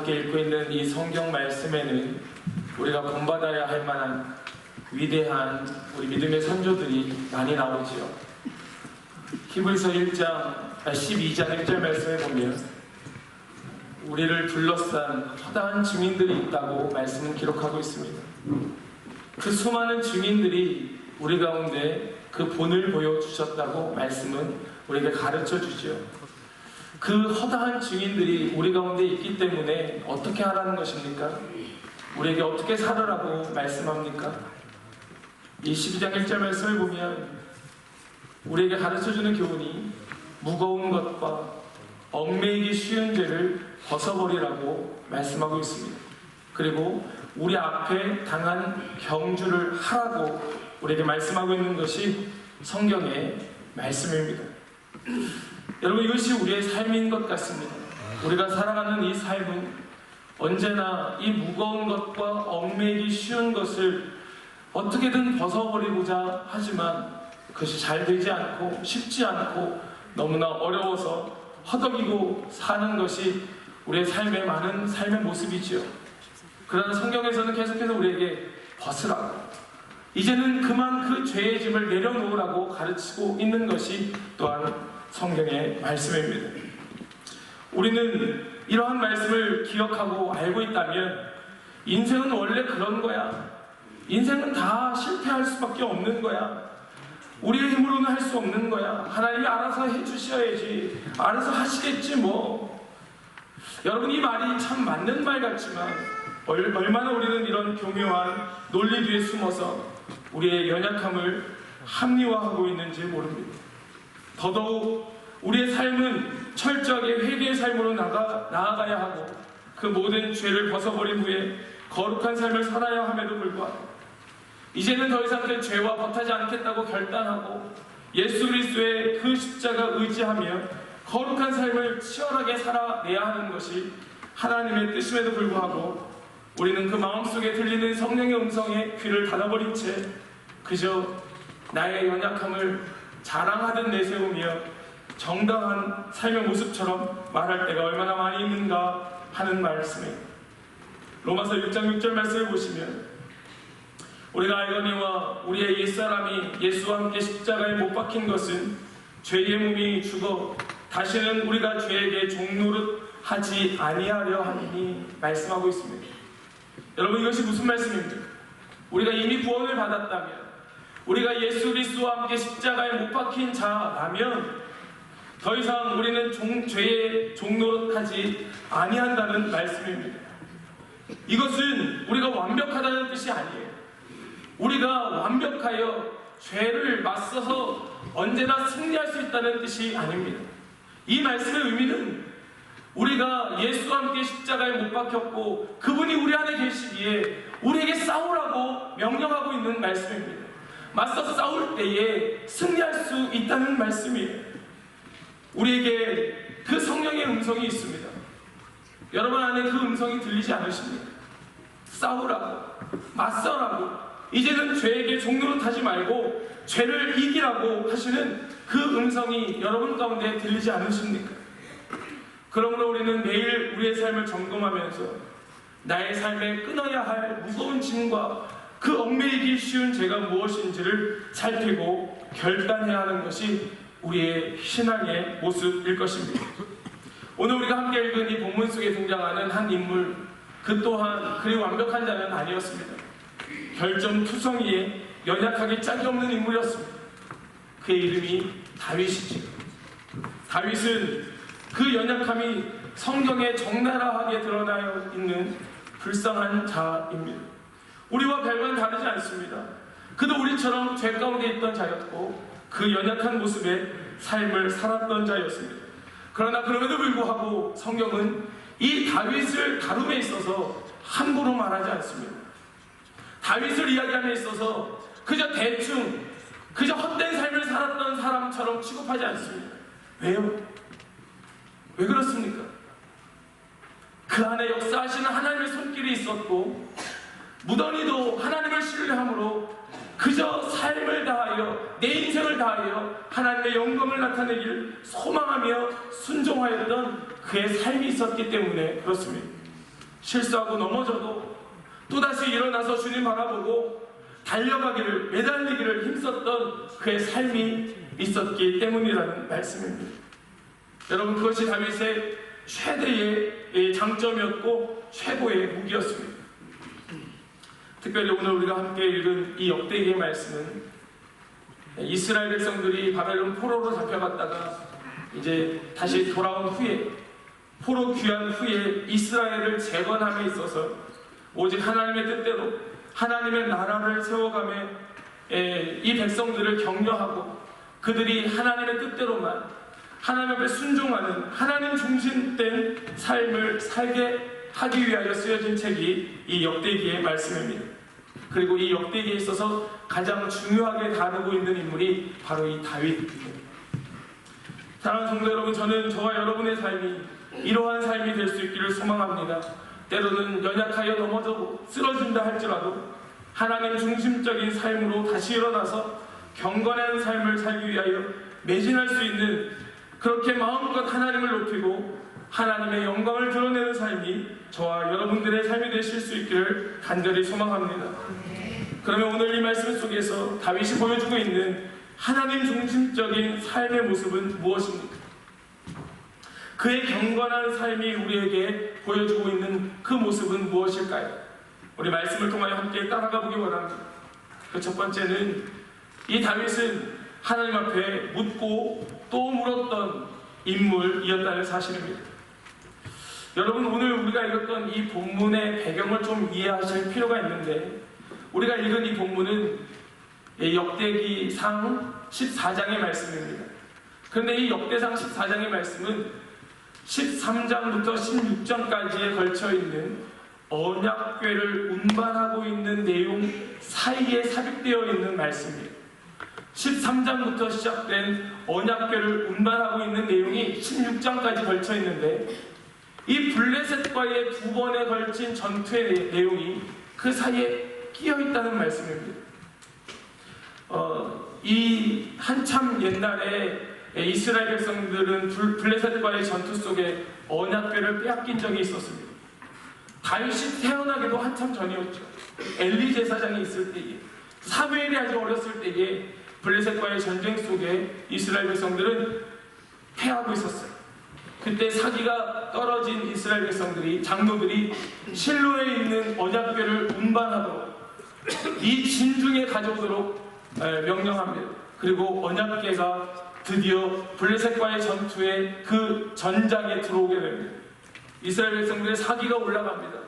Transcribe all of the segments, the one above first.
함께 읽고 있는 이 성경 말씀에는 우리가 본받아야 할 만한 위대한 우리 믿음의 선조들이 많이 나오지요. 히브리서 12장 1절 말씀에 보면 우리를 둘러싼 허다한 증인들이 있다고 말씀은 기록하고 있습니다. 그 수많은 증인들이 우리 가운데 그 본을 보여주셨다고 말씀은 우리에게 가르쳐 주죠. 그 허다한 증인들이 우리 가운데 있기 때문에 어떻게 하라는 것입니까? 우리에게 어떻게 살으라고 말씀합니까? 이 12장 1절 말씀을 보면 우리에게 가르쳐주는 교훈이 무거운 것과 얽매이기 쉬운 죄를 벗어버리라고 말씀하고 있습니다. 그리고 우리 앞에 당한 경주를 하라고 우리에게 말씀하고 있는 것이 성경의 말씀입니다. 여러분, 이것이 우리의 삶인 것 같습니다. 우리가 살아가는 이 삶은 언제나 이 무거운 것과 얽매이기 쉬운 것을 어떻게든 벗어버리고자 하지만 그것이 잘 되지 않고 쉽지 않고 너무나 어려워서 허덕이고 사는 것이 우리의 삶의 많은 삶의 모습이지요. 그러나 성경에서는 계속해서 우리에게 벗으라고, 이제는 그만 그 죄의 짐을 내려놓으라고 가르치고 있는 것이 또한 성경의 말씀입니다. 우리는 이러한 말씀을 기억하고 알고 있다면 인생은 원래 그런 거야, 인생은 다 실패할 수밖에 없는 거야, 우리의 힘으로는 할 수 없는 거야, 하나님이 알아서 해주셔야지, 알아서 하시겠지 뭐. 여러분, 이 말이 참 맞는 말 같지만 얼마나 우리는 이런 교묘한 논리 뒤에 숨어서 우리의 연약함을 합리화하고 있는지 모릅니다. 더더욱 우리의 삶은 철저하게 회개의 삶으로 나아가야 하고 그 모든 죄를 벗어버린 후에 거룩한 삶을 살아야 함에도 불구하고 이제는 더 이상 그 죄와 벗하지 않겠다고 결단하고 예수 그리스도의 그 십자가 의지하며 거룩한 삶을 치열하게 살아내야 하는 것이 하나님의 뜻임에도 불구하고 우리는 그 마음속에 들리는 성령의 음성에 귀를 닫아버린 채 그저 나의 연약함을 자랑하듯 내세우며 정당한 삶의 모습처럼 말할 때가 얼마나 많이 있는가 하는 말씀에 로마서 6장 6절 말씀을 보시면 우리가 알거니와 우리의 옛사람이 예수와 함께 십자가에 못 박힌 것은 죄의 몸이 죽어 다시는 우리가 죄에게 종노릇하지 아니하려 하니 말씀하고 있습니다. 여러분, 이것이 무슨 말씀입니까? 우리가 이미 구원을 받았다면, 우리가 예수 그리스도와 함께 십자가에 못 박힌 자라면 더 이상 우리는 죄에 종노릇하지 아니한다는 말씀입니다. 이것은 우리가 완벽하다는 뜻이 아니에요. 우리가 완벽하여 죄를 맞서서 언제나 승리할 수 있다는 뜻이 아닙니다. 이 말씀의 의미는 우리가 예수와 함께 십자가에 못 박혔고 그분이 우리 안에 계시기에 우리에게 싸우라고 명령하고 있는 말씀입니다. 맞서 싸울 때에 승리할 수 있다는 말씀이에요. 우리에게 그 성령의 음성이 있습니다. 여러분 안에 그 음성이 들리지 않으십니까? 싸우라고, 맞서라고, 이제는 죄에게 종노릇하지 말고 죄를 이기라고 하시는 그 음성이 여러분 가운데 들리지 않으십니까? 그러므로 우리는 매일 우리의 삶을 점검하면서 나의 삶에 끊어야 할 무거운 짐과 그 얽매이기 쉬운 죄가 무엇인지를 살피고 결단해야 하는 것이 우리의 신앙의 모습일 것입니다. 오늘 우리가 함께 읽은 이 본문 속에 등장하는 한 인물, 그 또한 그리 완벽한 자는 아니었습니다. 결점투성이에 연약하게 짝이 없는 인물이었습니다. 그의 이름이 다윗이지요. 다윗은 그 연약함이 성경에 적나라하게 드러나 있는 불쌍한 자입니다. 우리와 별반 다르지 않습니다. 그도 우리처럼 죄 가운데 있던 자였고 그 연약한 모습의 삶을 살았던 자였습니다. 그러나 그럼에도 불구하고 성경은 이 다윗을 다룸에 있어서 함부로 말하지 않습니다. 다윗을 이야기함에 있어서 그저 대충, 그저 헛된 삶을 살았던 사람처럼 취급하지 않습니다. 왜요? 왜 그렇습니까? 그 안에 역사하시는 하나님의 손길이 있었고 무던히도 하나님을 신뢰함으로 그저 삶을 다하여 내 인생을 다하여 하나님의 영광을 나타내기를 소망하며 순종하였던 그의 삶이 있었기 때문에 그렇습니다. 실수하고 넘어져도 또다시 일어나서 주님 바라보고 달려가기를, 매달리기를 힘썼던 그의 삶이 있었기 때문이라는 말씀입니다. 여러분, 그것이 다윗의 최대의 장점이었고 최고의 무기였습니다. 특별히 오늘 우리가 함께 읽은 이 역대기의 말씀은 이스라엘 백성들이 바벨론 포로로 잡혀갔다가 이제 다시 돌아온 후에, 포로 귀환 후에 이스라엘을 재건함에 있어서 오직 하나님의 뜻대로 하나님의 나라를 세워가며 이 백성들을 격려하고 그들이 하나님의 뜻대로만 하나님 앞에 순종하는 하나님 중심된 삶을 살게 하기 위하여 쓰여진 책이 이 역대기의 말씀입니다. 그리고 이 역대기에 있어서 가장 중요하게 다루고 있는 인물이 바로 이 다윗입니다. 사랑하는 성도 여러분, 저는 저와 여러분의 삶이 이러한 삶이 될 수 있기를 소망합니다. 때로는 연약하여 넘어져도 쓰러진다 할지라도 하나님 중심적인 삶으로 다시 일어나서 경건한 삶을 살기 위하여 매진할 수 있는, 그렇게 마음껏 하나님을 높이고 하나님의 영광을 드러내는 삶이 저와 여러분들의 삶이 되실 수 있기를 간절히 소망합니다. 그러면 오늘 이 말씀 속에서 다윗이 보여주고 있는 하나님 중심적인 삶의 모습은 무엇입니까? 그의 경건한 삶이 우리에게 보여주고 있는 그 모습은 무엇일까요? 우리 말씀을 통하여 함께 따라가 보기 원합니다. 그 첫 번째는 이 다윗은 하나님 앞에 묻고 또 물었던 인물이었다는 사실입니다. 여러분, 오늘 우리가 읽었던 이 본문의 배경을 좀 이해하실 필요가 있는데, 우리가 읽은 이 본문은 역대기상 14장의 말씀입니다. 그런데 이 역대상 14장의 말씀은 13장부터 16장까지에 걸쳐있는 언약궤를 운반하고 있는 내용 사이에 삽입되어 있는 말씀입니다. 13장부터 시작된 언약궤를 운반하고 있는 내용이 16장까지 걸쳐 있는데, 이 블레셋과의 두 번에 걸친 전투의 내용이 그 사이에 끼어 있다는 말씀입니다. 이 한참 옛날에 이스라엘 백성들은 블레셋과의 전투 속에 언약궤를 빼앗긴 적이 있었습니다. 다윗이 태어나기도 한참 전이었죠. 엘리 제사장이 있을 때에, 사무엘이 아주 어렸을 때에 블레셋과의 전쟁 속에 이스라엘 백성들은 패하고 있었어요. 그때 사기가 떨어진 이스라엘 백성들이, 장로들이 실로에 있는 언약궤를 운반하도록, 이 진중에 가져오도록 명령합니다. 그리고 언약궤가 드디어 블레셋과의 전투에 그 전장에 들어오게 됩니다. 이스라엘 백성들의 사기가 올라갑니다.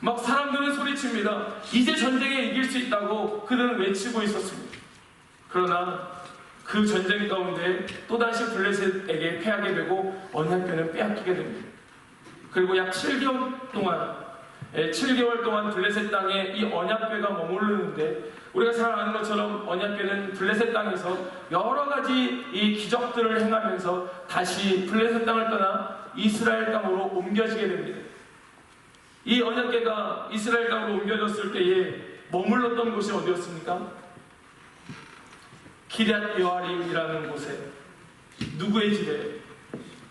막 사람들은 소리칩니다. 이제 전쟁에 이길 수 있다고 그들은 외치고 있었습니다. 그러나 그 전쟁 가운데 또다시 블레셋에게 패하게 되고 언약궤는 빼앗기게 됩니다. 그리고 약 7개월 동안 블레셋 땅에 이 언약궤가 머무르는데, 우리가 잘 아는 것처럼 언약궤는 블레셋 땅에서 여러 가지 이 기적들을 행하면서 다시 블레셋 땅을 떠나 이스라엘 땅으로 옮겨지게 됩니다. 이 언약궤가 이스라엘 땅으로 옮겨졌을 때에 머물렀던 곳이 어디였습니까? 기럇 여아림이라는 곳에, 누구의 집에?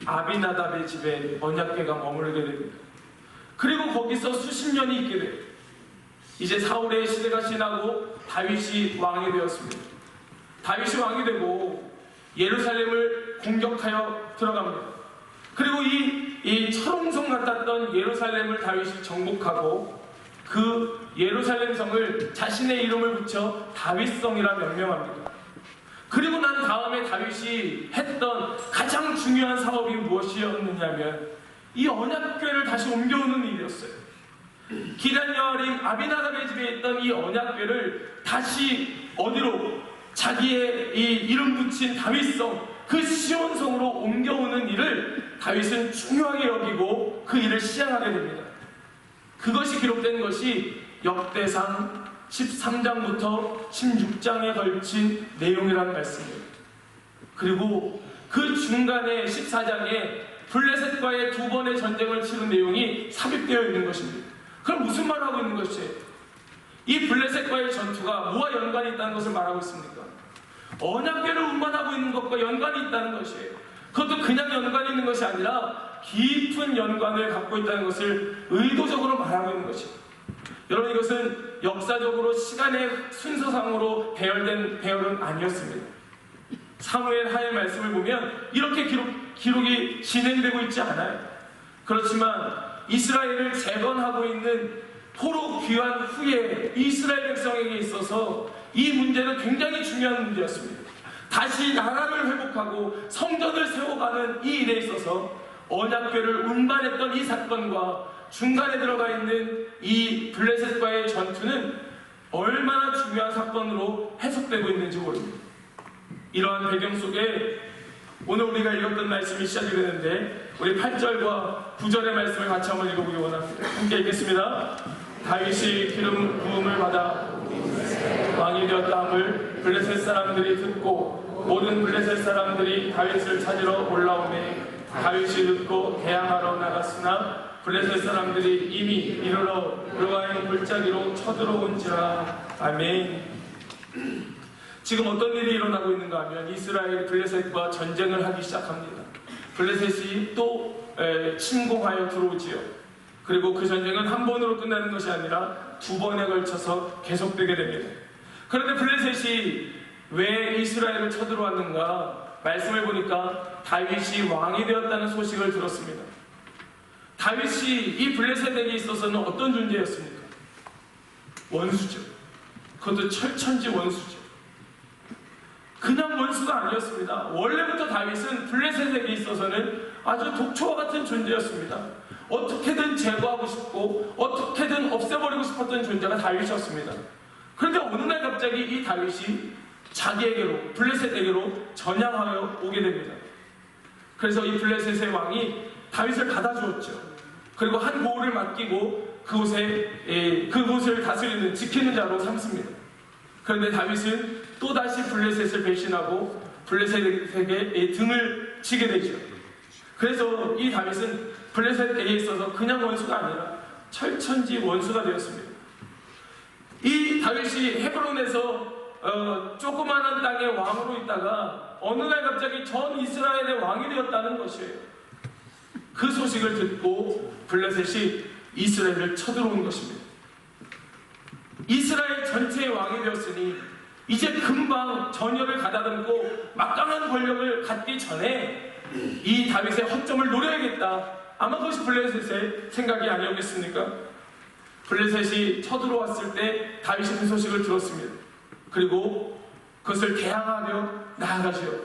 아비나답의 집에 언약궤가 머무르게 됩니다. 그리고 거기서 수십 년이 있게 돼요. 이제 사울의 시대가 지나고 다윗이 왕이 되었습니다. 다윗이 왕이 되고 예루살렘을 공격하여 들어갑니다. 그리고 이 철옹성 같았던 예루살렘을 다윗이 정복하고 그 예루살렘 성을 자신의 이름을 붙여 다윗성이라 명명합니다. 그리고 난 다음에 다윗이 했던 가장 중요한 사업이 무엇이었느냐면 이 언약궤를 다시 옮겨오는 일이었어요. 기럇 여아림 아비나답의 집에 있던 이 언약궤를 다시 어디로? 자기의 이 이름 붙인 다윗성, 그 시온성으로 옮겨오는 일을 다윗은 중요하게 여기고 그 일을 시행하게 됩니다. 그것이 기록된 것이 역대상 13장부터 16장에 걸친 내용이라는 말씀입니다. 그리고 그 중간에 14장에 블레셋과의 두 번의 전쟁을 치른 내용이 삽입되어 있는 것입니다. 그럼 무슨 말을 하고 있는 것이에요? 이 블레셋과의 전투가 뭐와 연관이 있다는 것을 말하고 있습니까? 언약궤를 운반하고 있는 것과 연관이 있다는 것이에요. 그것도 그냥 연관이 있는 것이 아니라 깊은 연관을 갖고 있다는 것을 의도적으로 말하고 있는 것입니다. 여러분, 이것은 역사적으로 시간의 순서상으로 배열된 배열은 아니었습니다. 사무엘 하의 말씀을 보면 이렇게 기록이 진행되고 있지 않아요. 그렇지만 이스라엘을 재건하고 있는 포로 귀환 후에 이스라엘 백성에게 있어서 이 문제는 굉장히 중요한 문제였습니다. 다시 나라를 회복하고 성전을 세워가는 이 일에 있어서 언약궤를 운반했던 이 사건과 중간에 들어가 있는 이 블레셋과의 전투는 얼마나 중요한 사건으로 해석되고 있는지 모릅니다. 이러한 배경 속에 오늘 우리가 읽었던 말씀이 시작이 되는데, 우리 8절과 9절의 말씀을 같이 한번 읽어보기 원합니다. 함께 읽겠습니다. 다윗이 기름 부음을 받아 왕이 되었다함을 블레셋 사람들이 듣고 모든 블레셋 사람들이 다윗을 찾으러 올라오매 다윗이 듣고 대항하러 나갔으나 블레셋 사람들이 이미 이르러 르바임 골짜기로 쳐들어온지라. 아멘. 지금 어떤 일이 일어나고 있는가 하면 이스라엘이 블레셋과 전쟁을 하기 시작합니다. 블레셋이 또 침공하여 들어오지요. 그리고 그 전쟁은 한 번으로 끝나는 것이 아니라 두 번에 걸쳐서 계속되게 됩니다. 그런데 블레셋이 왜 이스라엘을 쳐들어왔는가? 말씀을 보니까 다윗이 왕이 되었다는 소식을 들었습니다. 다윗이 이 블레셋에게 있어서는 어떤 존재였습니까? 원수죠. 그것도 철천지 원수죠. 그냥 원수가 아니었습니다. 원래부터 다윗은 블레셋에게 있어서는 아주 독초와 같은 존재였습니다. 어떻게든 제거하고 싶고 어떻게든 없애버리고 싶었던 존재가 다윗이었습니다. 그런데 어느 날 갑자기 이 다윗이 자기에게로, 블레셋에게로 전향하여 오게 됩니다. 그래서 이 블레셋의 왕이 다윗을 받아주었죠. 그리고 한 고을을 맡기고 그곳을 다스리는, 지키는 자로 삼습니다. 그런데 다윗은 또다시 블레셋을 배신하고 블레셋에게 등을 치게 되죠. 그래서 이 다윗은 블레셋에게 있어서 그냥 원수가 아니라 철천지 원수가 되었습니다. 이 다윗이 헤브론에서 조그마한 땅의 왕으로 있다가 어느 날 갑자기 전 이스라엘의 왕이 되었다는 것이에요. 그 소식을 듣고 블레셋이 이스라엘을 쳐들어온 것입니다. 이스라엘 전체의 왕이 되었으니 이제 금방 전열을 가다듬고 막강한 권력을 갖기 전에 이 다윗의 허점을 노려야겠다. 아마 그것이 블레셋의 생각이 아니었겠습니까? 블레셋이 쳐들어왔을 때 다윗이 그 소식을 들었습니다. 그리고 그것을 대항하려 나아가죠.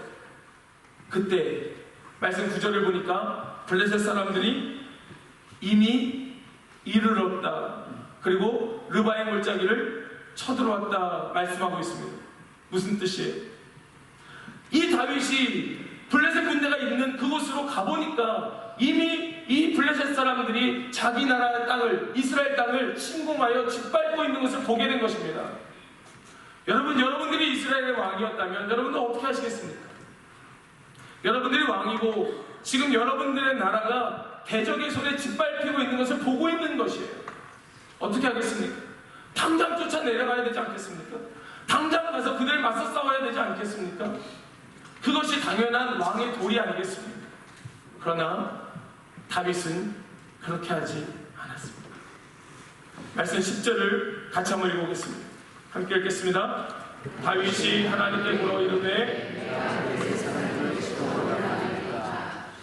그때 말씀 9절을 보니까 블레셋 사람들이 이미 이르렀다. 그리고 르바임 골짜기를 쳐들어왔다 말씀하고 있습니다. 무슨 뜻이에요? 이 다윗이 블레셋 군대가 있는 그곳으로 가보니까 이미 이 블레셋 사람들이 자기 나라 땅을, 이스라엘 땅을 침공하여 짓밟고 있는 것을 보게 된 것입니다. 여러분들이 이스라엘의 왕이었다면 여러분들 어떻게 하시겠습니까? 여러분들이 왕이고 지금 여러분들의 나라가 대적의 손에 짓밟히고 있는 것을 보고 있는 것이에요. 어떻게 하겠습니까? 당장 쫓아 내려가야 되지 않겠습니까? 당장 가서 그들을 맞서 싸워야 되지 않겠습니까? 그것이 당연한 왕의 도리 아니겠습니까? 그러나 다윗은 그렇게 하지 않았습니다. 말씀 10절을 같이 한번 읽어보겠습니다. 함께 읽겠습니다. 다윗이 하나님께 물어 이르되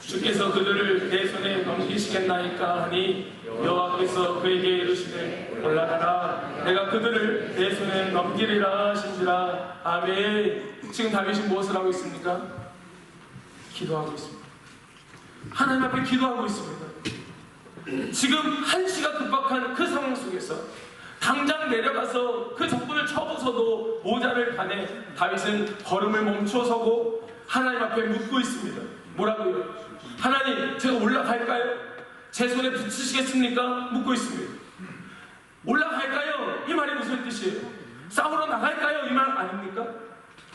주께서 그들을 내 손에 넘기시겠나이까 하니 여호와께서 그에게 이르시되 올라가라 내가 그들을 내 손에 넘기리라 하신지라. 아멘. 지금 다윗이 무엇을 하고 있습니까? 기도하고 있습니다. 하나님 앞에 기도하고 있습니다. 지금 한시가 급박한 그 상황 속에서 당장 내려가서 그 적군을 쳐부숴도 모자를 가네 다윗은 걸음을 멈춰서고 하나님 앞에 묻고 있습니다. 뭐라고요? 하나님, 제가 올라갈까요? 제 손에 붙이시겠습니까? 묻고 있습니다. 올라갈까요? 이 말이 무슨 뜻이에요? 싸우러 나갈까요? 이 말 아닙니까?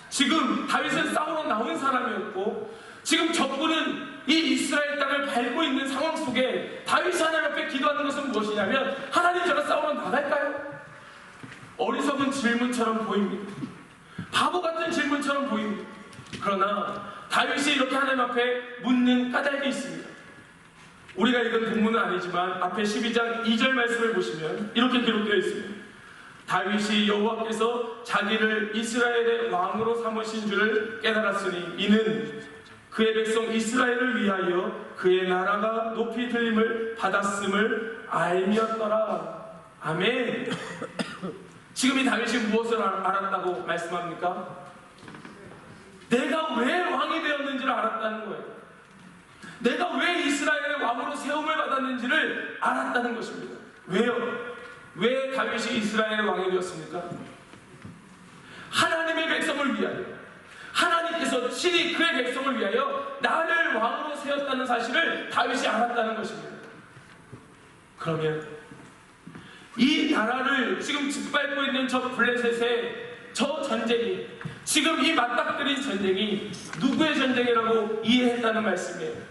지금 다윗은 싸우러 나온 사람이었고 지금 적군은 이 이스라엘 땅을 밟고 있는 상황 속에 다윗이 하나님 앞에 기도하는 것은 무엇이냐면 하나님, 제가 싸우러 나갈까요? 어리석은 질문처럼 보입니다. 바보 같은 질문처럼 보입니다. 그러나 다윗이 이렇게 하나님 앞에 묻는 까닭이 있습니다. 우리가 읽은 본문은 아니지만 앞에 12장 2절 말씀을 보시면 이렇게 기록되어 있습니다. 다윗이 여호와께서 자기를 이스라엘의 왕으로 삼으신 줄을 깨달았으니 이는 그의 백성 이스라엘을 위하여 그의 나라가 높이 들림을 받았음을 알미었더라. 아멘. 지금 이 다윗이 무엇을 알았다고 말씀합니까? 내가 왜 왕이 되었는지를 알았다는 거예요. 내가 왜 이스라엘의 왕으로 세움을 받았는지를 알았다는 것입니다. 왜요? 왜 다윗이 이스라엘의 왕이 되었습니까? 하나님의 백성을 위하여, 하나님께서 친히 그의 백성을 위하여 나를 왕으로 세웠다는 사실을 다윗이 알았다는 것입니다. 그러면 이 나라를 지금 짓밟고 있는 저 블레셋의 저 전쟁이, 지금 이 맞닥뜨린 전쟁이 누구의 전쟁이라고 이해했다는 말씀이에요.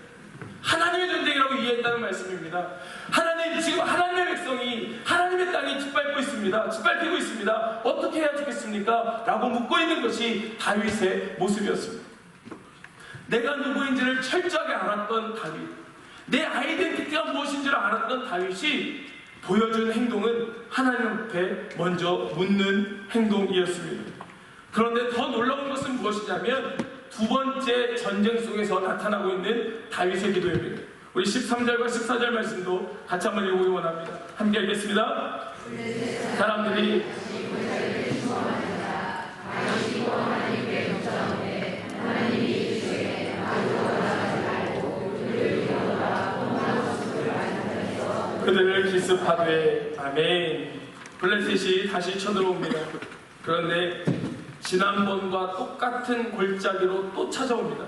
하나님의 전쟁이라고 이해했다는 말씀입니다. 하나님, 지금 하나님의 백성이 하나님의 땅이 짓밟고 있습니다. 짓밟히고 있습니다. 어떻게 해야 좋겠습니까? 라고 묻고 있는 것이 다윗의 모습이었습니다. 내가 누구인지를 철저하게 알았던 다윗, 내 아이덴티티가 무엇인지를 알았던 다윗이 보여준 행동은 하나님 앞에 먼저 묻는 행동이었습니다. 그런데 더 놀라운 것은 무엇이냐면 두 번째 전쟁 속에서 나타나고 있는 다윗의 기도입니다. 우리 13절과 14절 말씀도 같이 한번 읽어보기 원합니다. 함께 읽겠습니다. 사람들이 그들을 기습하되 아멘. 블레셋이 다시 쳐들어옵니다. 그런데 지난번과 똑같은 골짜기로 또 찾아옵니다.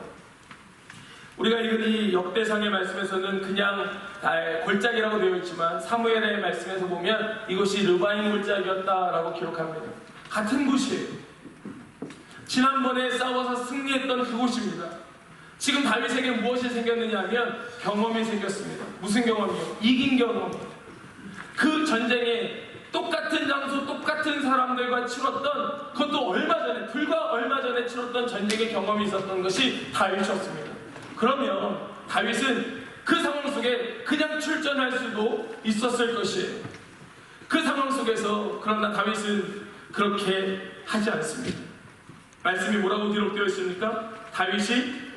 우리가 읽은 이 역대상의 말씀에서는 그냥 골짜기라고 되어 있지만 사무엘의 말씀에서 보면 이곳이 르바임 골짜기였다라고 기록합니다. 같은 곳이에요. 지난번에 싸워서 승리했던 그곳입니다. 지금 다윗에게 무엇이 생겼느냐 하면 경험이 생겼습니다. 무슨 경험이요? 이긴 경험입니다. 그 전쟁에 똑같은 장소, 똑같은 사람들과 치렀던, 그것도 얼마 전에, 불과 얼마 전에 치렀던 전쟁의 경험이 있었던 것이 다윗이었습니다. 그러면 다윗은 그 상황 속에 그냥 출전할 수도 있었을 것이에요. 그 상황 속에서 그러나 다윗은 그렇게 하지 않습니다. 말씀이 뭐라고 기록되어 있습니까? 다윗이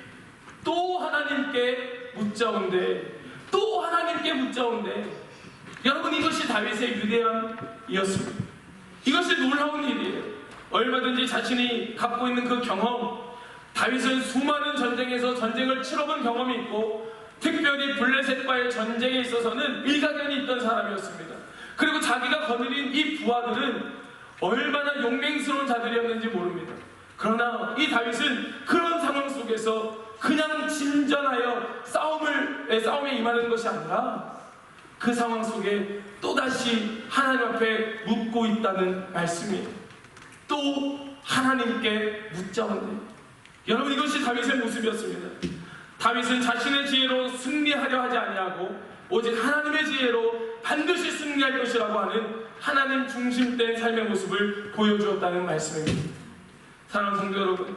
또 하나님께 묻자온데, 또 하나님께 묻자온데, 여러분, 이것이 다윗의 위대함이었습니다. 이것이 놀라운 일이에요. 얼마든지 자신이 갖고 있는 그 경험, 다윗은 수많은 전쟁에서 전쟁을 치러본 경험이 있고 특별히 블레셋과의 전쟁에 있어서는 일가견이 있던 사람이었습니다. 그리고 자기가 거느린 이 부하들은 얼마나 용맹스러운 자들이었는지 모릅니다. 그러나 이 다윗은 그런 상황 속에서 그냥 진전하여 싸움에 임하는 것이 아니라 그 상황 속에 또다시 하나님 앞에 묻고 있다는 말씀이에요. 또 하나님께 묻자온데, 여러분, 이것이 다윗의 모습이었습니다. 다윗은 자신의 지혜로 승리하려 하지 아니하고 오직 하나님의 지혜로 반드시 승리할 것이라고 하는 하나님 중심된 삶의 모습을 보여주었다는 말씀입니다. 사랑하는 성도 여러분,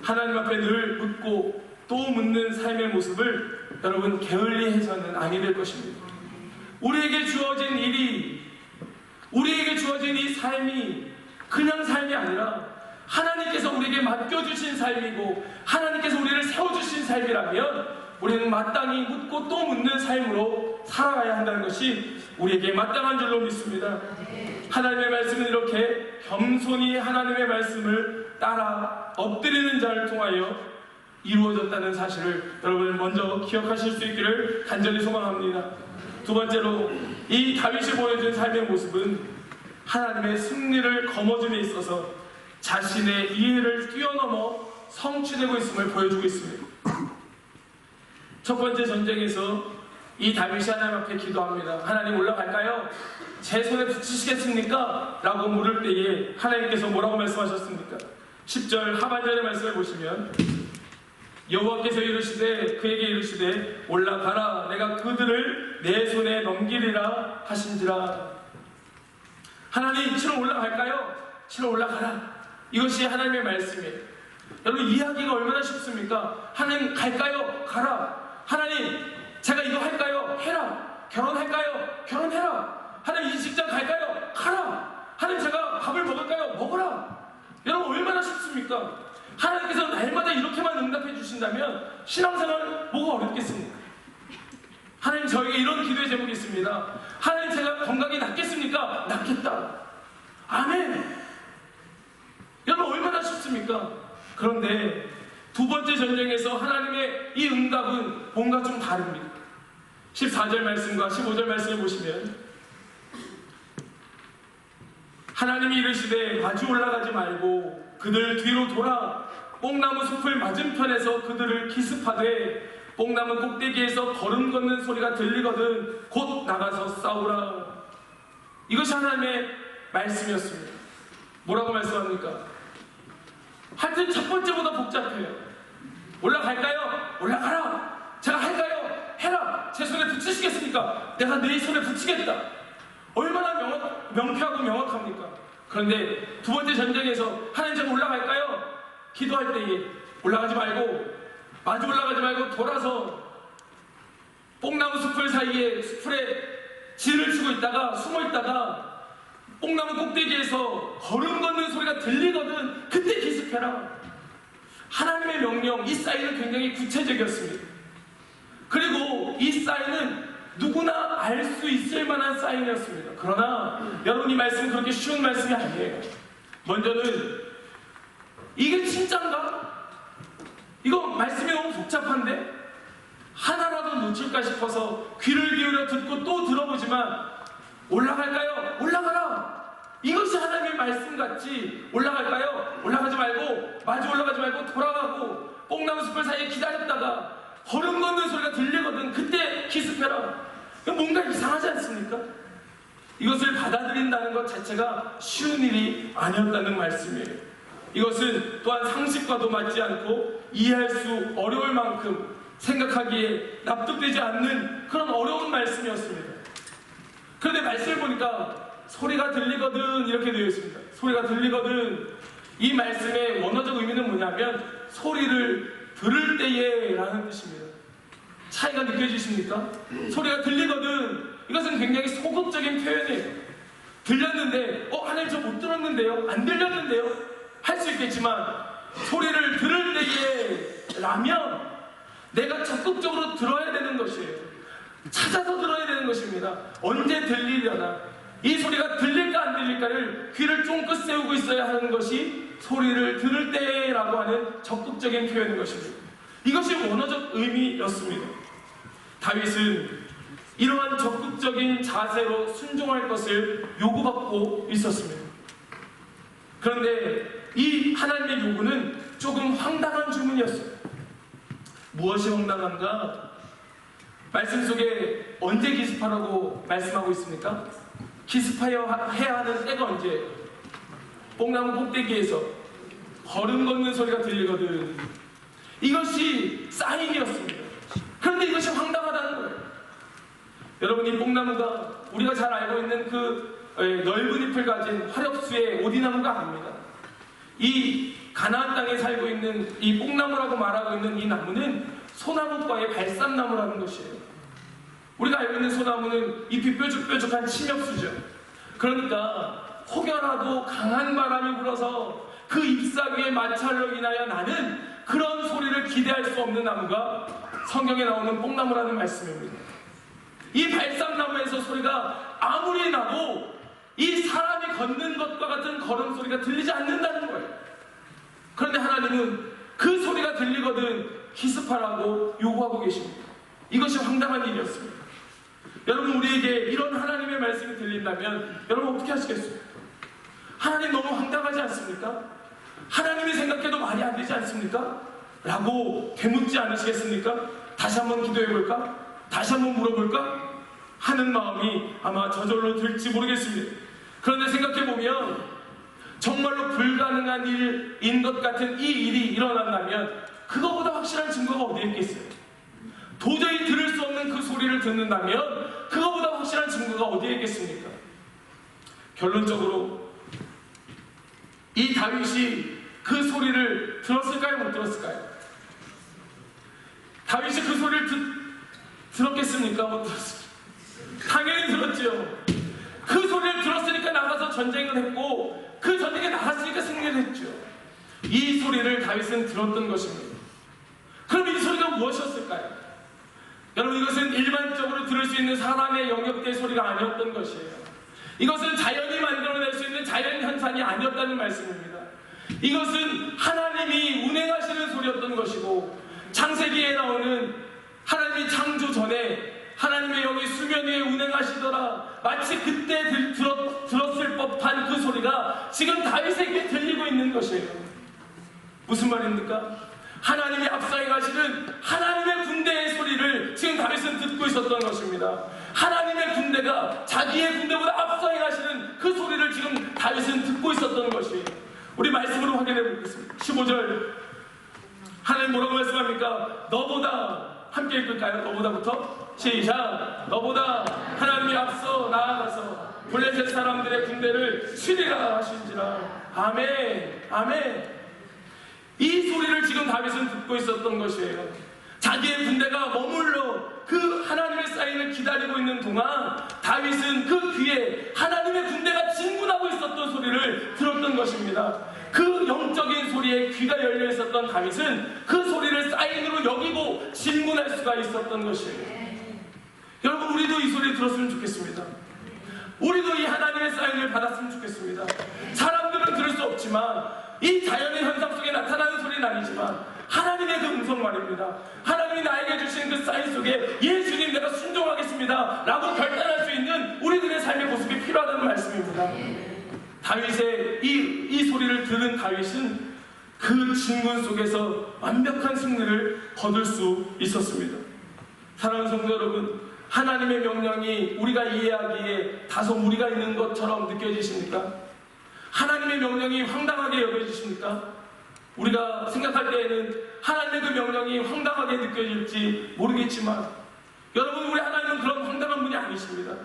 하나님 앞에 늘 묻고 또 묻는 삶의 모습을 여러분 게을리 해서는 아니 될 것입니다. 우리에게 주어진 일이, 우리에게 주어진 이 삶이 그냥 삶이 아니라 하나님께서 우리에게 맡겨주신 삶이고 하나님께서 우리를 세워주신 삶이라면 우리는 마땅히 묻고 또 묻는 삶으로 살아가야 한다는 것이 우리에게 마땅한 줄로 믿습니다. 하나님의 말씀은 이렇게 겸손히 하나님의 말씀을 따라 엎드리는 자를 통하여 이루어졌다는 사실을 여러분 먼저 기억하실 수 있기를 간절히 소망합니다. 두 번째로, 이 다윗이 보여준 삶의 모습은 하나님의 승리를 거머쥘에 있어서 자신의 이해를 뛰어넘어 성취되고 있음을 보여주고 있습니다. 첫 번째 전쟁에서 이 다윗이 하나님 앞에 기도합니다. 하나님, 올라갈까요? 제 손에 붙이시겠습니까? 라고 물을 때에 하나님께서 뭐라고 말씀하셨습니까? 10절 하반절의 말씀을 보시면 여호와께서 이르시되 그에게 이르시되 올라가라, 내가 그들을 내 손에 넘기리라 하신지라. 하나님, 치러 올라갈까요? 치러 올라가라. 이것이 하나님의 말씀이에요. 여러분, 이해하기가 얼마나 쉽습니까? 하나님, 갈까요? 가라. 하나님, 제가 이거 할까요? 해라. 결혼할까요? 결혼해라. 하나님 이 직장 갈까요? 가라. 하나님 제가 밥을 먹을까요? 먹어라. 여러분 얼마나 쉽습니까? 하나님께서 날마다 이렇게만 응답해 주신다면 신앙생활 뭐가 어렵겠습니까? 하나님 저에게 이런 기도의 제목이 있습니다. 하나님 제가 건강이 낫겠습니까? 낫겠다. 아멘. 여러분 얼마나 쉽습니까? 그런데 두 번째 전쟁에서 하나님의 이 응답은 뭔가 좀 다릅니다. 14절 말씀과 15절 말씀을 보시면 하나님이 이르시되 마주 올라가지 말고 그들 뒤로 돌아 뽕나무 숲을 맞은편에서 그들을 기습하되 뽕나무 꼭대기에서 걸음 걷는 소리가 들리거든 곧 나가서 싸우라. 이것이 하나님의 말씀이었습니다. 뭐라고 말씀합니까? 하여튼 첫 번째보다 복잡해요. 올라갈까요? 올라가라. 제가 할까요? 해라. 제 손에 붙이시겠습니까? 내가 내 손에 붙이겠다. 얼마나 명쾌하고 명확합니까? 그런데 두 번째 전쟁에서 하나님 제가 올라갈까요? 기도할 때에 올라가지 말고 마주 올라가지 말고 돌아서 뽕나무 숲을 사이에 숲에 진을 치고 있다가 숨어 있다가 뽕나무 꼭대기에서 걸음 걷는 소리가 들리거든 그때 기습해라. 하나님의 명령, 이 사인은 굉장히 구체적이었습니다. 그리고 이 사인은 누구나 알 수 있을 만한 사인이었습니다. 그러나 여러분 이 말씀은 그렇게 쉬운 말씀이 아니에요. 먼저는 이게 진짠가? 이거 말씀이 너무 복잡한데? 하나라도 놓칠까 싶어서 귀를 기울여 듣고 또 들어보지만 올라갈까요? 올라가라! 이것이 하나님의 말씀 같지. 올라갈까요? 올라가지 말고 마주 올라가지 말고 돌아가고 뽕나무 숲을 사이에 기다렸다가 걸음 걷는 소리가 들리거든 그때 기습해라. 뭔가 이상하지 않습니까? 이것을 받아들인다는 것 자체가 쉬운 일이 아니었다는 말씀이에요. 이것은 또한 상식과도 맞지 않고 이해할 수 어려울 만큼 생각하기에 납득되지 않는 그런 어려운 말씀이었습니다. 그런데 말씀을 보니까 소리가 들리거든 이렇게 되어 있습니다. 소리가 들리거든. 이 말씀의 원어적 의미는 뭐냐면 소리를 들을 때에 라는 뜻입니다. 차이가 느껴지십니까? 소리가 들리거든. 이것은 굉장히 소극적인 표현이에요. 들렸는데 하나님 저 못 들었는데요? 안 들렸는데요? 할 수 있겠지만 소리를 들을 때에 라면 내가 적극적으로 들어야 되는 것이에요. 찾아서 들어야 되는 것입니다. 언제 들리려나 이 소리가 들릴까 안 들릴까를 귀를 쫑긋 세우고 있어야 하는 것이 소리를 들을 때라고 하는 적극적인 표현인 것입니다. 이것이 원어적 의미였습니다. 다윗은 이러한 적극적인 자세로 순종할 것을 요구받고 있었습니다. 그런데 이 하나님의 요구는 조금 황당한 주문이었어요. 무엇이 황당한가? 말씀 속에 언제 기습하라고 말씀하고 있습니까? 기습해야 하는 때가 언제예요? 뽕나무 꼭대기에서 걸음 걷는 소리가 들리거든. 이것이 사인이었습니다. 그런데 이것이 황당하다는 거예요. 여러분 이 뽕나무가 우리가 잘 알고 있는 그 넓은 잎을 가진 화렵수의 오디나무가 아닙니다. 이 가나안 땅에 살고 있는 이 뽕나무라고 말하고 있는 이 나무는 소나무과의 발산나무라는 것이에요. 우리가 알고 있는 소나무는 잎이 뾰족뾰족한 침엽수죠. 그러니까 혹여라도 강한 바람이 불어서 그 잎사귀의 마찰로 인하여 나는 그런 소리를 기대할 수 없는 나무가 성경에 나오는 뽕나무라는 말씀입니다. 이 발산나무에서 소리가 아무리 나도 이 사람이 걷는 것과 같은 걸음소리가 들리지 않는다는 거예요. 그런데 하나님은 그 소리가 들리거든 기습하라고 요구하고 계십니다. 이것이 황당한 일이었습니다. 여러분 우리에게 이런 하나님의 말씀이 들린다면 여러분 어떻게 하시겠어요? 하나님 너무 황당하지 않습니까? 하나님이 생각해도 말이 안 되지 않습니까? 라고 되묻지 않으시겠습니까? 다시 한번 기도해볼까? 다시 한번 물어볼까? 하는 마음이 아마 저절로 들지 모르겠습니다. 그런데 생각해보면 정말로 불가능한 일인 것 같은 이 일이 일어난다면 그거보다 확실한 증거가 어디에 있겠어요? 도저히 들을 수 없는 그 소리를 듣는다면 그거보다 확실한 증거가 어디에 있겠습니까? 결론적으로 이 다윗이 그 소리를 들었을까요? 못 들었을까요? 다윗이 그 소리를 들었겠습니까? 못 들었습니까? 당연히 들었죠. 그 소리를 들었으니까 나가서 전쟁을 했고 그 전쟁에 나갔으니까 승리를 했죠. 이 소리를 다윗은 들었던 것입니다. 그럼 이 소리가 무엇이었을까요? 여러분, 이것은 일반적으로 들을 수 있는 사람의 영역대의 소리가 아니었던 것이에요. 이것은 자연이 만들어낼 수 있는 자연현상이 아니었다는 말씀입니다. 이것은 하나님이 운행하시는 소리였던 것이고, 창세기에 나오는 하나님이 창조 전에 하나님의 영이 수면 위에 운행하시더라, 마치 그때 들었을 법한 그 소리가 지금 다윗에게 들리고 있는 것이에요. 무슨 말입니까? 하나님이 앞서에 가시는 하나님의 군대의 소리를 지금 다윗은 듣고 있었던 것입니다. 하나님의 군대가 자기의 군대보다 앞서에 가시는 그 소리를 지금 다윗은 듣고 있었던 것이에요. 우리 말씀으로 확인해 보겠습니다. 15절 하나님 뭐라고 말씀합니까? 너보다, 함께 읽을까요? 너보다부터 시작. 너보다 하나님이 앞서 나아가서 블레셋 사람들의 군대를 치리라 하신지라. 아멘, 아멘. 이 소리를 지금 다윗은 듣고 있었던 것이에요. 자기의 군대가 머물러 그 하나님의 사인을 기다리고 있는 동안 다윗은 그 귀에 하나님의 군대가 진군하고 있었던 소리를 들었던 것입니다. 그 영적인 소리에 귀가 열려 있었던 다윗은 그 소리를 사인으로 여기고 진군할 수가 있었던 것이에요. 여러분, 우리도 이 소리 들었으면 좋겠습니다. 우리도 이 하나님의 사인을 받았으면 좋겠습니다. 사람들은 들을 수 없지만, 이 자연의 현상 속에 나타나는 소리는 아니지만 하나님의 그 음성 말입니다. 하나님이 나에게 주신 그 사인 속에 예수님 내가 순종하겠습니다 라고 결단할 수 있는 우리들의 삶의 모습이 필요하다는 말씀입니다. 다윗의 이 소리를 들은 다윗은 그 진군 속에서 완벽한 승리를 거둘 수 있었습니다. 사랑하는 성도 여러분, 하나님의 명령이 우리가 이해하기에 다소 무리가 있는 것처럼 느껴지십니까? 하나님의 명령이 황당하게 여겨지십니까? 우리가 생각할 때에는 하나님의 그 명령이 황당하게 느껴질지 모르겠지만, 여러분, 우리 하나님은 그런 황당한 분이 아니십니다.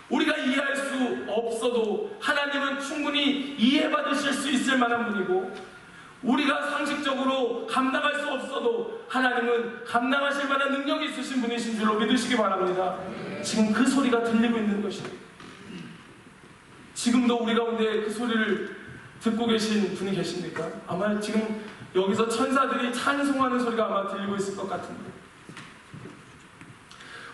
우리가 이해할 수 없어도 하나님은 충분히 이해받으실 수 있을 만한 분이고, 우리가 상식적으로 감당할 수 없어도 하나님은 감당하실 만한 능력이 있으신 분이신 줄로 믿으시기 바랍니다. 지금 그 소리가 들리고 있는 것입니다. 지금도 우리 가운데 그 소리를 듣고 계신 분이 계십니까? 아마 지금 여기서 천사들이 찬송하는 소리가 아마 들리고 있을 것 같은데,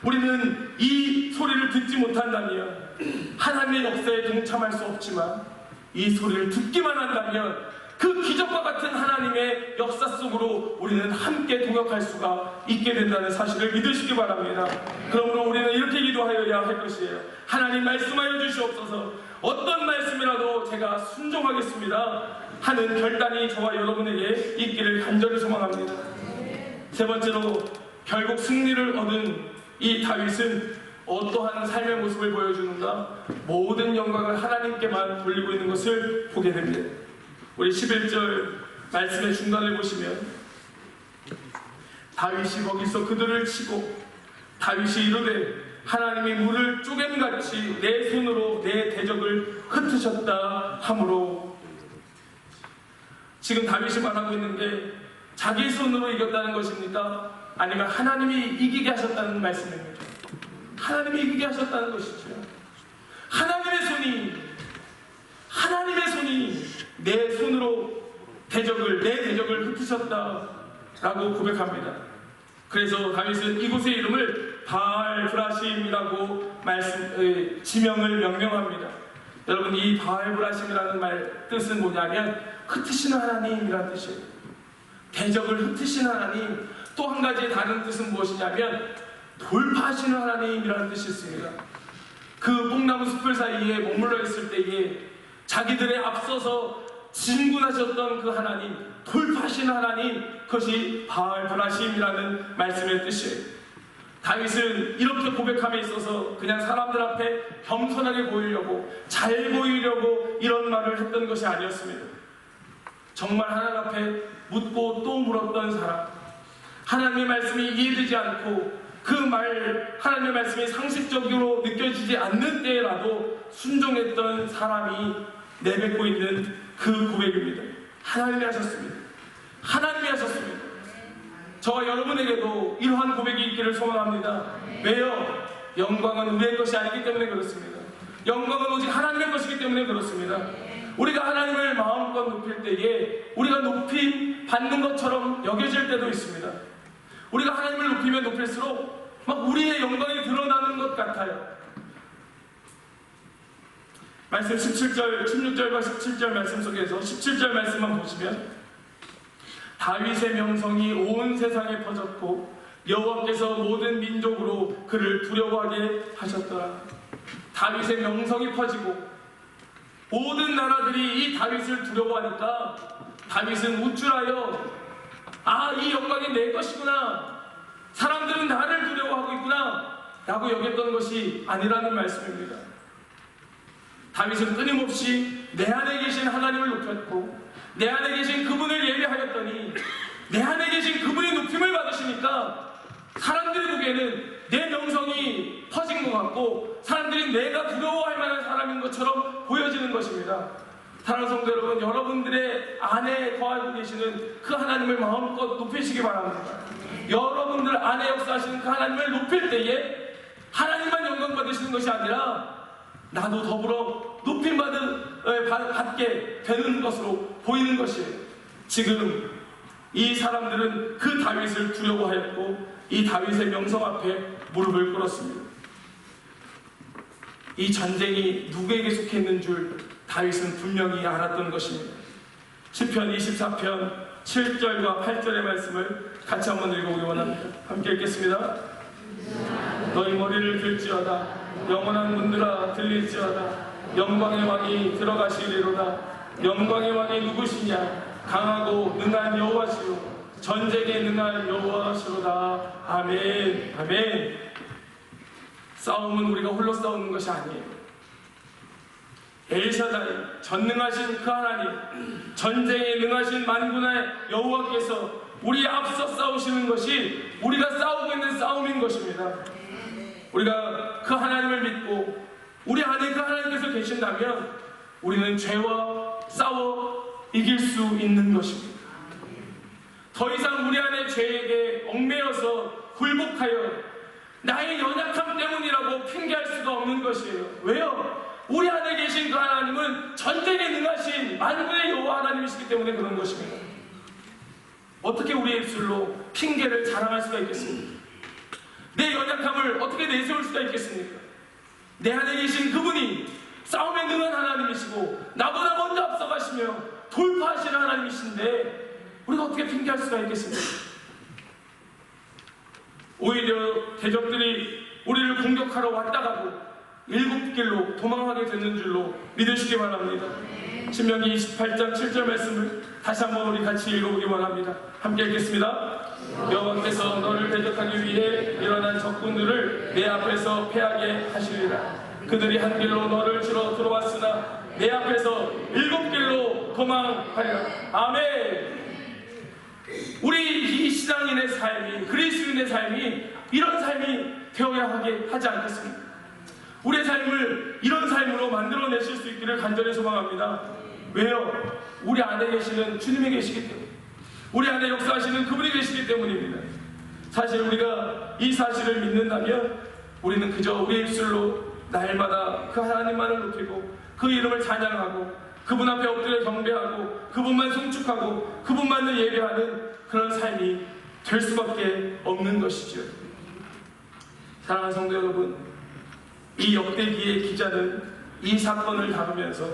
우리는 이 소리를 듣지 못한다면 하나님의 역사에 동참할 수 없지만, 이 소리를 듣기만 한다면 그 기적과 같은 하나님의 역사 속으로 우리는 함께 동역할 수가 있게 된다는 사실을 믿으시기 바랍니다. 그러므로 우리는 이렇게 기도하여야 할 것이에요. 하나님, 말씀하여 주시옵소서. 어떤 말씀이라도 제가 순종하겠습니다 하는 결단이 저와 여러분에게 있기를 간절히 소망합니다. 세 번째로, 결국 승리를 얻은 이 다윗은 어떠한 삶의 모습을 보여주는가? 모든 영광을 하나님께만 돌리고 있는 것을 보게 됩니다. 우리 11절 말씀의 중간을 보시면, 다윗이 거기서 그들을 치고 다윗이 이르되 하나님이 물을 쪼개같이 내 손으로 내 대적을 흩으셨다 하므로. 지금 다윗이 말하고 있는 게 자기 손으로 이겼다는 것입니까? 아니면 하나님이 이기게 하셨다는 말씀입니다. 하나님이 이기게 하셨다는 것이죠. 하나님의 손이 내 손으로 내 대적을 흩으셨다라고 고백합니다. 그래서 다윗은 이곳의 이름을 바알브라심이라고 지명을 명명합니다. 여러분, 이 바알브라심이라는 말 뜻은 뭐냐면 흩으시는 하나님이라는 뜻이에요. 대적을 흩으시는 하나님. 또 한 가지 다른 뜻은 무엇이냐면 돌파하시는 하나님이라는 뜻이 있습니다. 그 뽕나무 숲을 사이에 머물러 있을 때에 자기들의 앞서서 진군하셨던 그 하나님, 돌파하시는 하나님, 그것이 바알브라심이라는 말씀의 뜻이에요. 다윗은 이렇게 고백함에 있어서 그냥 사람들 앞에 겸손하게 보이려고, 잘 보이려고 이런 말을 했던 것이 아니었습니다. 정말 하나님 앞에 묻고 또 물었던 사람, 하나님의 말씀이 이해되지 않고 하나님의 말씀이 상식적으로 느껴지지 않는 때라도 순종했던 사람이 내뱉고 있는 그 고백입니다. 하나님이 하셨습니다. 하나님이 하셨습니다. 저와 여러분에게도 이러한 고백이 있기를 소망합니다. 왜요? 영광은 우리의 것이 아니기 때문에 그렇습니다. 영광은 오직 하나님의 것이기 때문에 그렇습니다. 우리가 하나님을 마음껏 높일 때에 우리가 높임 받는 것처럼 여겨질 때도 있습니다. 우리가 하나님을 높이면 높일수록 막 우리의 영광이 드러나는 것 같아요. 말씀 17절, 16절과 17절 말씀 속에서 17절 말씀만 보시면 다윗의 명성이 온 세상에 퍼졌고 여호와께서 모든 민족으로 그를 두려워하게 하셨더라. 다윗의 명성이 퍼지고 모든 나라들이 이 다윗을 두려워하니까 다윗은 우쭐하여 이 영광이 내 것이구나, 사람들은 나를 두려워하고 있구나 라고 여겼던 것이 아니라는 말씀입니다. 다윗은 끊임없이 내 안에 계신 하나님을 높였고 내 안에 계신 그분을 예배하였더니 내 안에 계신 그분이 높임을 받으시니까 사람들이 보기에는 내 명성이 퍼진 것 같고 사람들이 내가 두려워할 만한 사람인 것처럼 보여지는 것입니다. 사랑하는 성도 여러분, 여러분들의 안에 거하고 계시는 그 하나님을 마음껏 높이시기 바랍니다. 여러분들 안에 역사하시는 그 하나님을 높일 때에 하나님만 영광 받으시는 것이 아니라 나도 더불어 높임 받게 되는 것으로 보이는 것이에요. 지금 이 사람들은 그 다윗을 두려워하였고 이 다윗의 명성 앞에 무릎을 꿇었습니다. 이 전쟁이 누구에게 속해 있는 줄 다윗은 분명히 알았던 것입니다. 시편 24편 7절과 8절의 말씀을 같이 한번 읽어보기 원합니다. 함께 읽겠습니다. 너희 머리를 들지어다. 영원한 문들아 들릴지어다. 영광의 왕이 들어가시리로다. 영광의 왕이 누구시냐? 강하고 능한 여호와시요 전쟁에 능한 여호와시로다. 아멘. 아멘. 싸움은 우리가 홀로 싸우는 것이 아니에요. 엘샤다이, 전능하신 그 하나님, 전쟁에 능하신 만군의 여호와께서 우리 앞서 싸우시는 것이 우리가 싸우고 있는 싸움인 것입니다. 우리가 그 하나님을 믿고 우리 안에 그 하나님께서 계신다면 우리는 죄와 싸워 이길 수 있는 것입니다. 더 이상 우리 안에 죄에게 얽매여서 굴복하여 나의 연약함 때문이라고 핑계할 수가 없는 것이에요. 왜요? 우리 안에 계신 그 하나님은 전쟁에 능하신 만군의 여호와 하나님이시기 때문에 그런 것입니다. 어떻게 우리의 입술로 핑계를 자랑할 수가 있겠습니까? 내 연약함을 어떻게 내세울 수가 있겠습니까? 내 안에 계신 그분이 싸움에 능한 하나님이시고 나보다 먼저 앞서가시며 돌파하시는 하나님이신데 우리가 어떻게 핑계할 수가 있겠습니까? 오히려 대적들이 우리를 공격하러 왔다가도 일곱 길로 도망하게 되는 줄로 믿으시기 바랍니다. 신명기 28장 7절 말씀을 다시 한번 우리 같이 읽어보기 원합니다. 함께 읽겠습니다. 여호와께서 너를 대적하기 위해 일어난 적군들을 내 앞에서 패하게 하시리라. 그들이 한 길로 너를 치러 들어왔으나 내 앞에서 일곱 길로 도망하리라. 아멘. 우리 이 신앙인의 삶이, 그리스도인의 삶이 이런 삶이 되어야 하지 않겠습니까? 우리의 삶을 이런 삶으로 만들어내실 수 있기를 간절히 소망합니다. 왜요? 우리 안에 계시는 주님이 계시기 때문에, 우리 안에 역사하시는 그분이 계시기 때문입니다. 사실 우리가 이 사실을 믿는다면 우리는 그저 우리의 입술로 날마다 그 하나님만을 높이고 그 이름을 찬양하고 그분 앞에 엎드려 경배하고 그분만 송축하고 그분만을 예배하는 그런 삶이 될 수밖에 없는 것이죠. 사랑하는 성도 여러분, 이 역대기의 기자는 이 사건을 다루면서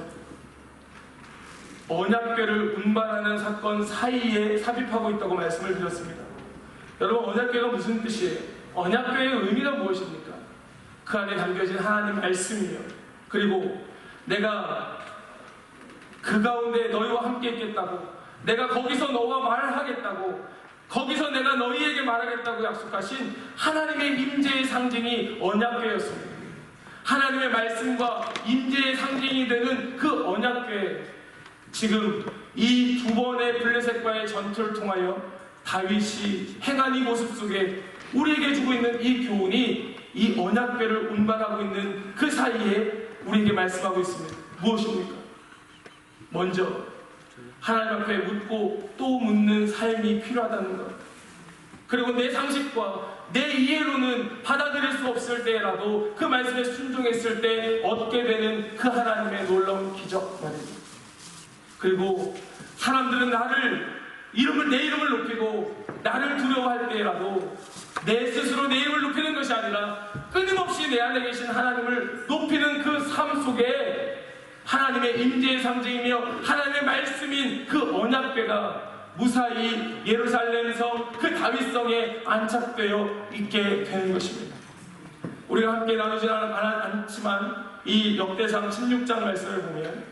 언약궤를 운반하는 사건 사이에 삽입하고 있다고 말씀을 드렸습니다. 여러분, 언약궤가 무슨 뜻이에요? 언약궤의 의미가 무엇입니까? 그 안에 담겨진 하나님 말씀이요, 그리고 내가 그 가운데 너희와 함께 있겠다고, 내가 거기서 너와 말을 하겠다고, 거기서 내가 너희에게 말하겠다고 약속하신 하나님의 임재의 상징이 언약궤였습니다. 하나님의 말씀과 임재의 상징이 되는 그 언약궤, 지금 이 두 번의 블레셋과의 전투를 통하여 다윗이 행한 이 모습 속에 우리에게 주고 있는 이 교훈이 이 언약궤를 운반하고 있는 그 사이에 우리에게 말씀하고 있습니다. 무엇입니까? 먼저 하나님 앞에 묻고 또 묻는 삶이 필요하다는 것, 그리고 내 상식과 내 이해로는 받아들일 수 없을 때라도 그 말씀에 순종했을 때 얻게 되는 그 하나님의 놀라운 기적 말입니다. 그리고 사람들은 내 이름을 높이고 나를 두려워할 때라도 내 스스로 내 이름을 높이는 것이 아니라 끊임없이 내 안에 계신 하나님을 높이는 그 삶 속에 하나님의 임재의 상징이며 하나님의 말씀인 그 언약궤가 무사히 예루살렘 성 그 다윗성에 안착되어 있게 되는 것입니다. 우리가 함께 나누지 않지만 이 역대상 16장 말씀을 보면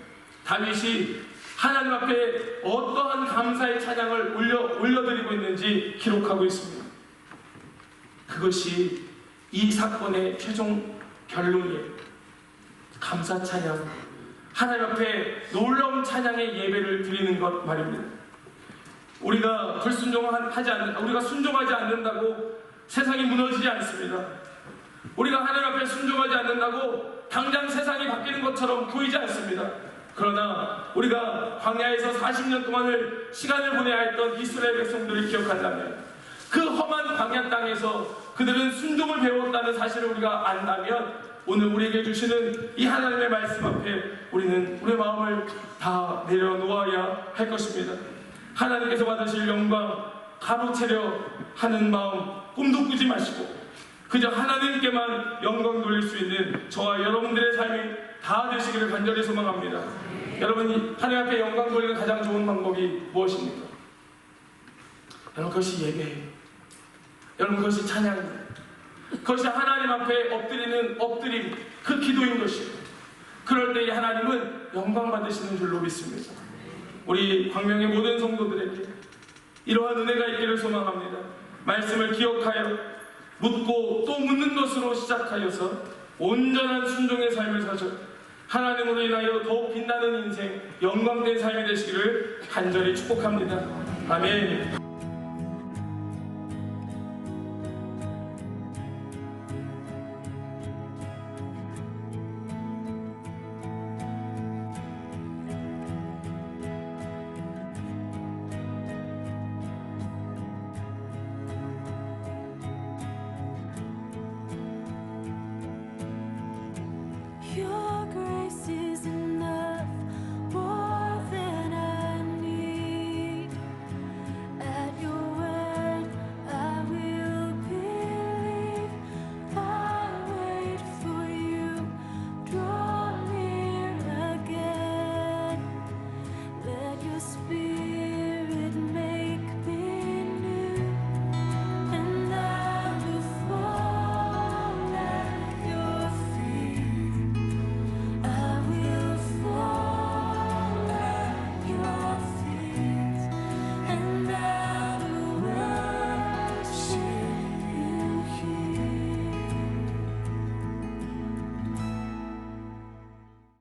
다윗이 하나님 앞에 어떠한 감사의 찬양을 올려드리고 있는지 기록하고 있습니다. 그것이 이 사건의 최종 결론이에요. 감사 찬양, 하나님 앞에 놀라운 찬양의 예배를 드리는 것 말입니다. 우리가 우리가 순종하지 않는다고 세상이 무너지지 않습니다. 우리가 하나님 앞에 순종하지 않는다고 당장 세상이 바뀌는 것처럼 보이지 않습니다. 그러나 우리가 광야에서 40년 동안을 시간을 보내야 했던 이스라엘 백성들을 기억한다면 그 험한 광야 땅에서 그들은 순종을 배웠다는 사실을 우리가 안다면 오늘 우리에게 주시는 이 하나님의 말씀 앞에 우리는 우리의 마음을 다 내려놓아야 할 것입니다. 하나님께서 받으실 영광 가로채려 하는 마음 꿈도 꾸지 마시고 그저 하나님께만 영광 돌릴 수 있는 저와 여러분들의 삶이 다 되시기를 간절히 소망합니다. 여러분이 하나님 앞에 영광 돌리는 가장 좋은 방법이 무엇입니까? 여러분, 그것이 예배예요. 여러분, 그것이 찬양입니다. 그것이 하나님 앞에 엎드림, 그 기도인 것이에요. 그럴 때 하나님은 영광 받으시는 줄로 믿습니다. 우리 광명의 모든 성도들에게 이러한 은혜가 있기를 소망합니다. 말씀을 기억하여 묻고 또 묻는 것으로 시작하여서 온전한 순종의 삶을 사셔 하나님으로 인하여 더욱 빛나는 인생, 영광된 삶이 되시기를 간절히 축복합니다. 아멘.